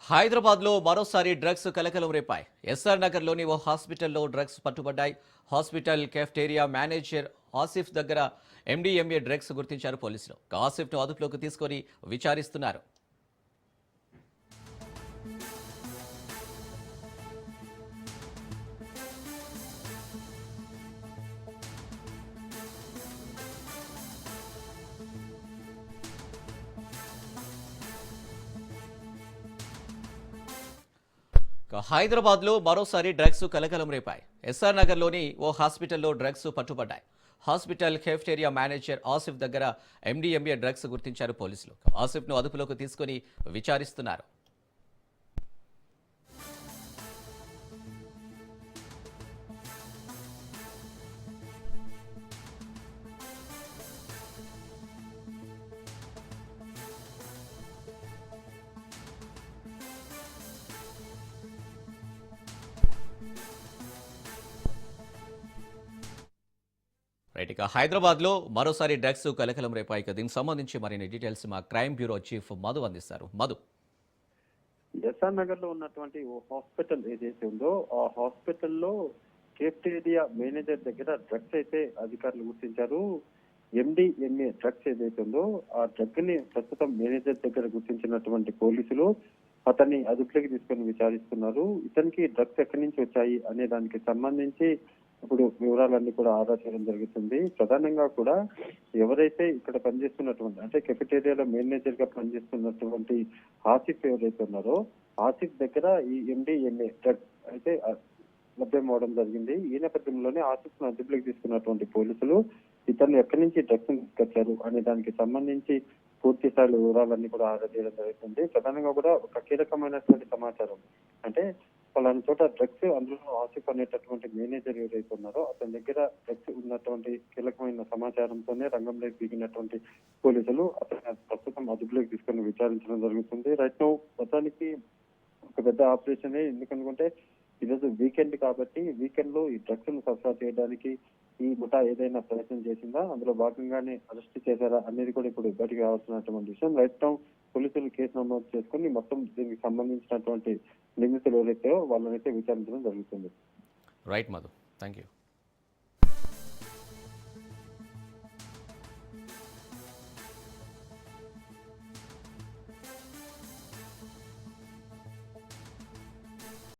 హైదరాబాద్లో మరోసారి డ్రగ్స్ కలకలం రేపాయి. ఎస్ఆర్ నగర్లోని ఓ హాస్పిటల్లో డ్రగ్స్ పట్టుబడ్డాయి. హాస్పిటల్ కెఫ్టేరియా మేనేజర్ ఆసిఫ్ దగ్గర ఎండీఎంఏ డ్రగ్స్ గుర్తించారు పోలీసులు. ఆసిఫ్ను అదుపులోకి తీసుకొని విచారిస్తున్నారు. హైదరాబాద్లో మరోసారి డ్రగ్స్ కలకలం రేపాయి. ఎస్ఆర్ నగర్లోని ఓ హాస్పిటల్లో డ్రగ్స్ పట్టుబడ్డాయి. హాస్పిటల్ కెఫ్టేరియా మేనేజర్ ఆసిఫ్ దగ్గర ఎండీఎంఏ డ్రగ్స్ గుర్తించారు పోలీసులు. ఆసిఫ్ను అదుపులోకి తీసుకొని విచారిస్తున్నారు. రైట్, ఇక హైదరాబాద్లో మరోసారి డ్రగ్స్ కలకలం రేపాయి. దీనికి సంబంధించి మరిన్ని డీటెయిల్స్ మా క్రైమ్ బ్యూరో చీఫ్ మధు అందిస్తారు. మధు, ఎస్ఆర్ నగర్ లో ఉన్నటువంటి ఓ హాస్పిటల్ ఏదైతే ఉందో ఆ హాస్పిటల్లో కేఫ్టేరియా మేనేజర్ దగ్గర డ్రగ్స్ అయితే అధికారులు గుర్తించారు. ఎండిఎంఏ డ్రగ్స్ ఏదైతే ఉందో ఆ డ్రగ్ ని ప్రస్తుతం మేనేజర్ దగ్గర గుర్తించినటువంటి పోలీసులు అతన్ని అదుపులోకి తీసుకొని విచారిస్తున్నారు. ఇతనికి డ్రగ్స్ ఎక్కడి నుంచి వచ్చాయి అనే దానికి సంబంధించి ఇప్పుడు వివరాలన్నీ కూడా ఆరా చేయడం జరుగుతుంది. ప్రధానంగా కూడా ఎవరైతే ఇక్కడ పనిచేస్తున్నటువంటి అంటే కెఫెటేరియాలో మేనేజర్ గా పనిచేస్తున్నటువంటి ఆసిఫ్ ఎవరైతే ఉన్నారో ఆసిఫ్ దగ్గర ఈ ఎండిఎంఏ డ్రగ్ అయితే లభ్యం అవడం జరిగింది. ఈ నేపథ్యంలోనే ఆసిఫ్ ను అదుపులోకి తీసుకున్నటువంటి పోలీసులు ఇతన్ని ఎక్కడి నుంచి డ్రగ్స్ తీసుకొచ్చారు అనే దానికి సంబంధించి పూర్తి స్థాయి వివరాలన్నీ కూడా ఆరా చేయడం జరుగుతుంది. ప్రధానంగా కూడా ఒక కీలకమైనటువంటి సమాచారం అంటే పలానా చోట డ్రగ్స్, అందులో ఆసిఫ్ అనేటటువంటి మేనేజర్ ఎవరైతే ఉన్నారో అతని దగ్గర డ్రగ్స్ ఉన్నటువంటి కీలకమైన సమాచారంతోనే రంగంలోకి దిగినటువంటి పోలీసులు అతని ప్రస్తుతం అదుపులోకి తీసుకొని విచారించడం జరుగుతుంది. రైట్ నౌ మొత్తానికి ఒక పెద్ద ఆపరేషన్, ఎందుకనుకుంటే ఈరోజు వీకెండ్ కాబట్టి వీకెండ్ లో ఈ డ్రగ్స్ ను సరఫరా చేయడానికి ఈ ముఠా ఏదైనా ప్రయత్నం చేసిందా, అందులో భాగంగానే అరెస్ట్ చేశారా అనేది కూడా ఇప్పుడు బయటకు రావాల్సినటువంటి విషయం. రైట్ నౌ పోలీసులు కేసు నమోదు చేసుకుని మొత్తం దీనికి సంబంధించినటువంటి నిందితులు ఎవరైతే వాళ్ళనైతే విచారించడం జరుగుతుంది. Right Madhu, thank you.